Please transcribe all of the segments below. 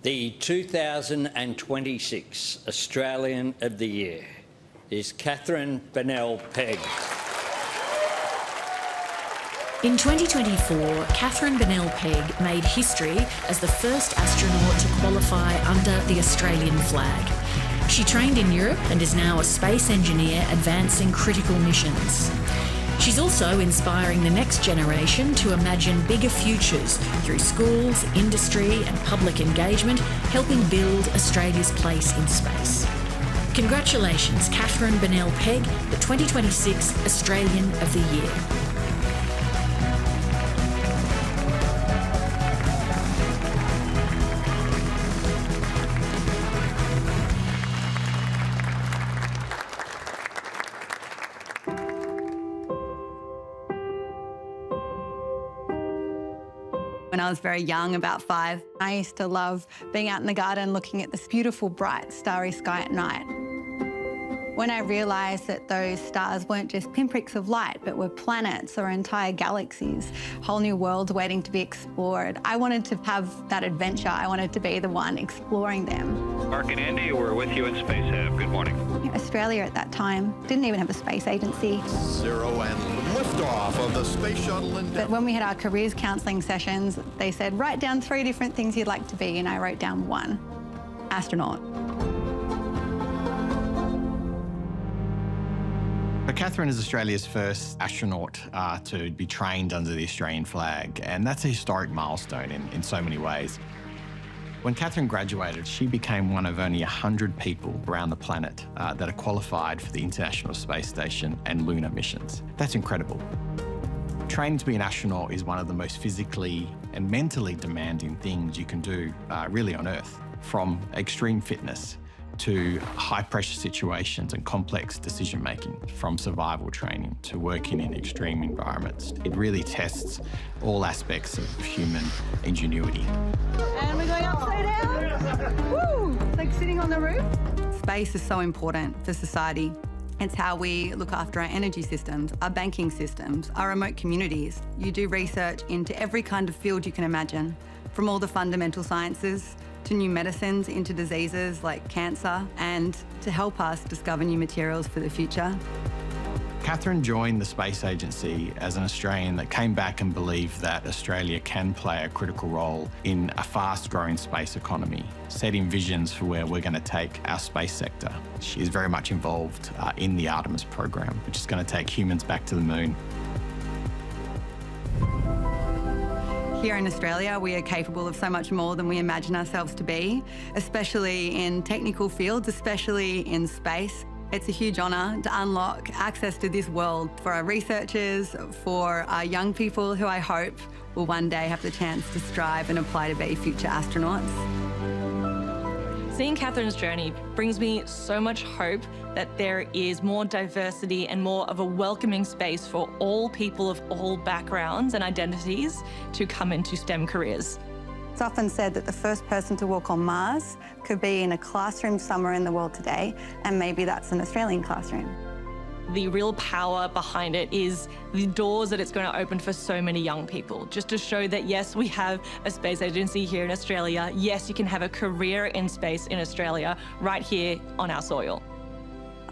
The 2026 Australian of the Year is Katherine Bennell-Pegg. In 2024, Katherine Bennell-Pegg made history as the first astronaut to qualify under the Australian flag. She trained in Europe and is now a space engineer advancing critical missions. She's also inspiring the next generation to imagine bigger futures through schools, industry and public engagement, helping build Australia's place in space. Congratulations, Katherine Bennell-Pegg, the 2026 Australian of the Year. When I was very young, about 5, I used to love being out in the garden looking at this beautiful, bright, starry sky at night. When I realised that those stars weren't just pinpricks of light, but were planets or entire galaxies, whole new worlds waiting to be explored, I wanted to have that adventure. I wanted to be the one exploring them. Mark and Andy, we're with you in Space Hab. Good morning. Australia at that time didn't even have a space agency. 0 and liftoff of the Space Shuttle Endeavour. But when we had our careers counselling sessions, they said, write down 3 different things you'd like to be, and I wrote down 1, astronaut. Katherine is Australia's first astronaut to be trained under the Australian flag, and that's a historic milestone in so many ways. When Katherine graduated, she became one of only 100 people around the planet that are qualified for the International Space Station and lunar missions. That's incredible. Training to be an astronaut is one of the most physically and mentally demanding things you can do really on Earth, from extreme fitness to high-pressure situations and complex decision-making, from survival training to working in extreme environments. It really tests all aspects of human ingenuity. And we're going upside down. Woo! It's like sitting on the roof. Space is so important for society. It's how we look after our energy systems, our banking systems, our remote communities. You do research into every kind of field you can imagine, from all the fundamental sciences to new medicines, into diseases like cancer, and to help us discover new materials for the future. Katherine joined the Space Agency as an Australian that came back and believed that Australia can play a critical role in a fast-growing space economy, setting visions for where we're going to take our space sector. She is very much involved in the Artemis program, which is going to take humans back to the moon. Here in Australia, we are capable of so much more than we imagine ourselves to be, especially in technical fields, especially in space. It's a huge honour to unlock access to this world for our researchers, for our young people who I hope will one day have the chance to strive and apply to be future astronauts. Seeing Katherine's journey brings me so much hope that there is more diversity and more of a welcoming space for all people of all backgrounds and identities to come into STEM careers. It's often said that the first person to walk on Mars could be in a classroom somewhere in the world today, and maybe that's an Australian classroom. The real power behind it is the doors that it's going to open for so many young people, just to show that, yes, we have a space agency here in Australia. Yes, you can have a career in space in Australia right here on our soil.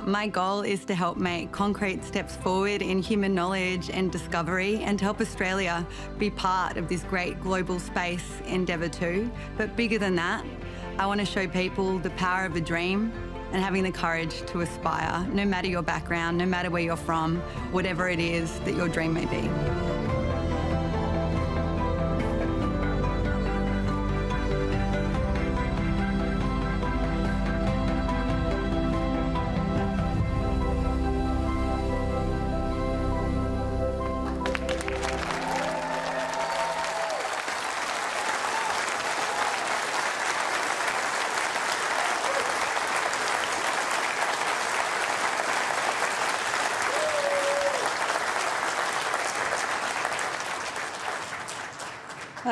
My goal is to help make concrete steps forward in human knowledge and discovery, and to help Australia be part of this great global space endeavour too. But bigger than that, I want to show people the power of a dream and having the courage to aspire, no matter your background, no matter where you're from, whatever it is that your dream may be.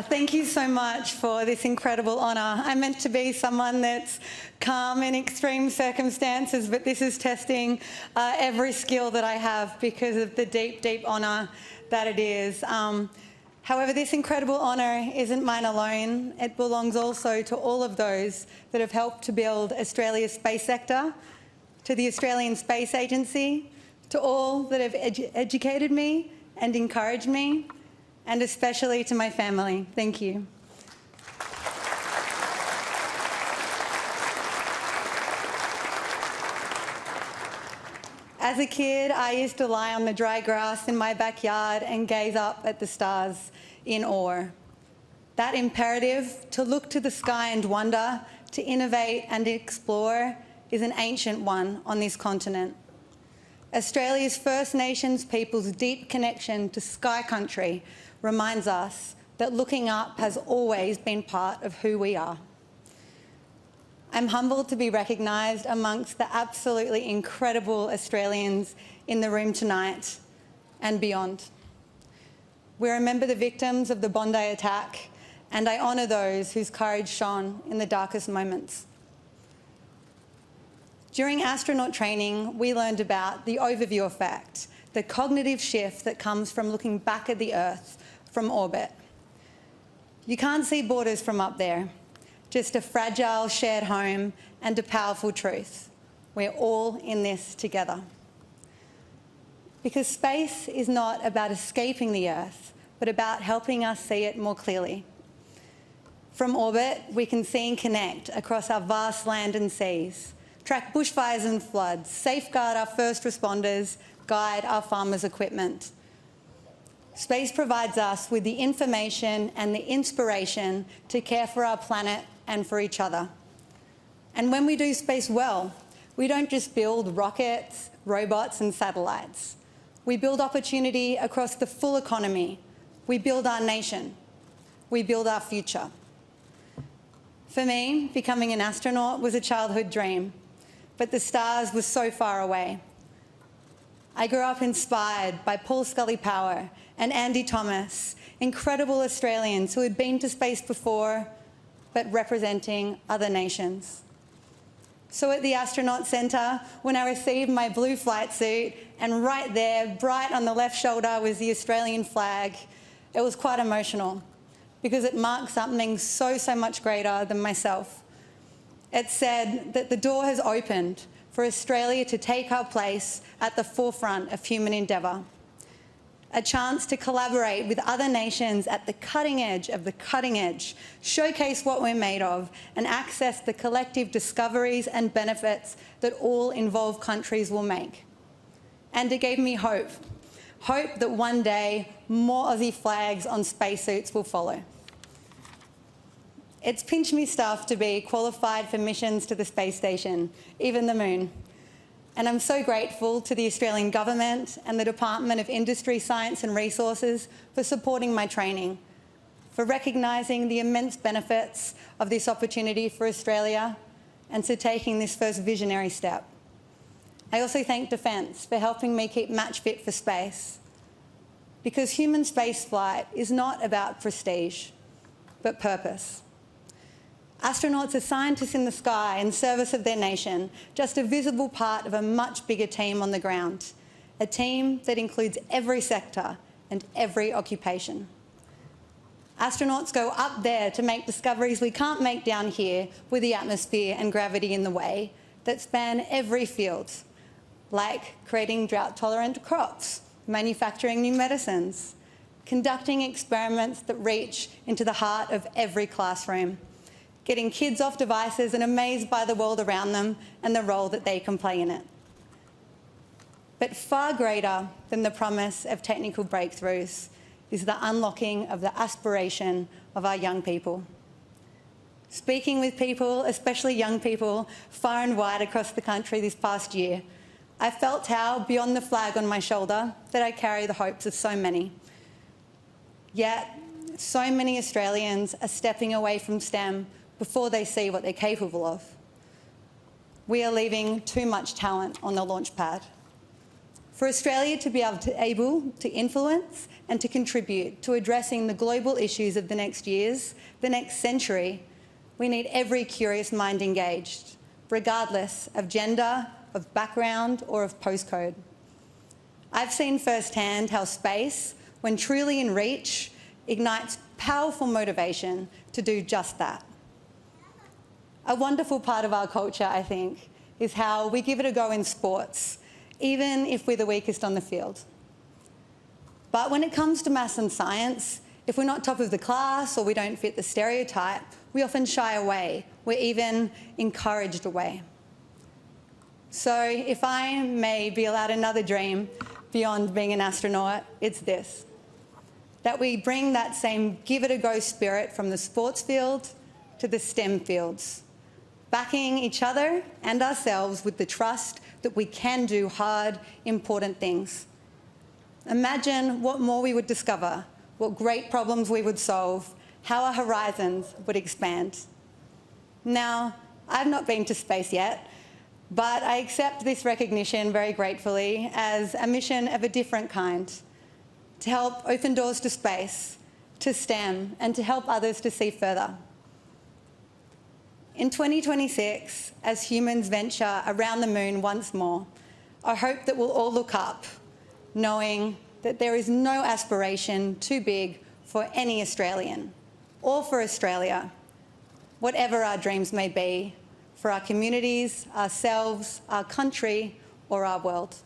Thank you so much for this incredible honour. I'm meant to be someone that's calm in extreme circumstances, but this is testing every skill that I have because of the deep, deep honour that it is. However, this incredible honour isn't mine alone. It belongs also to all of those that have helped to build Australia's space sector, to the Australian Space Agency, to all that have educated me and encouraged me, and especially to my family. Thank you. As a kid, I used to lie on the dry grass in my backyard and gaze up at the stars in awe. That imperative to look to the sky and wonder, to innovate and explore, is an ancient one on this continent. Australia's First Nations people's deep connection to sky country reminds us that looking up has always been part of who we are. I'm humbled to be recognised amongst the absolutely incredible Australians in the room tonight and beyond. We remember the victims of the Bondi attack, and I honour those whose courage shone in the darkest moments. During astronaut training, we learned about the overview effect, the cognitive shift that comes from looking back at the Earth from orbit. You can't see borders from up there. Just a fragile shared home and a powerful truth. We're all in this together. Because space is not about escaping the Earth, but about helping us see it more clearly. From orbit, we can see and connect across our vast land and seas, track bushfires and floods, safeguard our first responders, guide our farmers' equipment. Space provides us with the information and the inspiration to care for our planet and for each other. And when we do space well, we don't just build rockets, robots and satellites. We build opportunity across the full economy. We build our nation. We build our future. For me, becoming an astronaut was a childhood dream, but the stars were so far away. I grew up inspired by Paul Scully-Power and Andy Thomas, incredible Australians who had been to space before, but representing other nations. So at the Astronaut Centre, when I received my blue flight suit, and right there, bright on the left shoulder, was the Australian flag, it was quite emotional, because it marked something so much greater than myself. It said that the door has opened for Australia to take our place at the forefront of human endeavour. A chance to collaborate with other nations at the cutting edge of the cutting edge, showcase what we're made of, and access the collective discoveries and benefits that all involved countries will make. And it gave me hope. Hope that one day more Aussie flags on spacesuits will follow. It's pinch me stuff to be qualified for missions to the space station, even the moon. And I'm so grateful to the Australian Government and the Department of Industry, Science and Resources for supporting my training, for recognising the immense benefits of this opportunity for Australia, and for taking this first visionary step. I also thank Defence for helping me keep match fit for space, because human spaceflight is not about prestige, but purpose. Astronauts are scientists in the sky in service of their nation, just a visible part of a much bigger team on the ground, a team that includes every sector and every occupation. Astronauts go up there to make discoveries we can't make down here with the atmosphere and gravity in the way, that span every field, like creating drought-tolerant crops, manufacturing new medicines, conducting experiments that reach into the heart of every classroom, getting kids off devices and amazed by the world around them and the role that they can play in it. But far greater than the promise of technical breakthroughs is the unlocking of the aspiration of our young people. Speaking with people, especially young people, far and wide across the country this past year, I felt how, beyond the flag on my shoulder, that I carry the hopes of so many. Yet, so many Australians are stepping away from STEM before they see what they're capable of. We are leaving too much talent on the launch pad. For Australia to be able to influence and to contribute to addressing the global issues of the next years, the next century, we need every curious mind engaged, regardless of gender, of background, or of postcode. I've seen firsthand how space, when truly in reach, ignites powerful motivation to do just that. A wonderful part of our culture, I think, is how we give it a go in sports, even if we're the weakest on the field. But when it comes to maths and science, if we're not top of the class or we don't fit the stereotype, we often shy away. We're even encouraged away. So if I may be allowed another dream beyond being an astronaut, it's this: that we bring that same give-it-a-go spirit from the sports field to the STEM fields, backing each other and ourselves with the trust that we can do hard, important things. Imagine what more we would discover, what great problems we would solve, how our horizons would expand. Now, I've not been to space yet, but I accept this recognition very gratefully as a mission of a different kind, to help open doors to space, to STEM, and to help others to see further. In 2026, as humans venture around the moon once more, I hope that we'll all look up, knowing that there is no aspiration too big for any Australian, or for Australia, whatever our dreams may be, for our communities, ourselves, our country, or our world.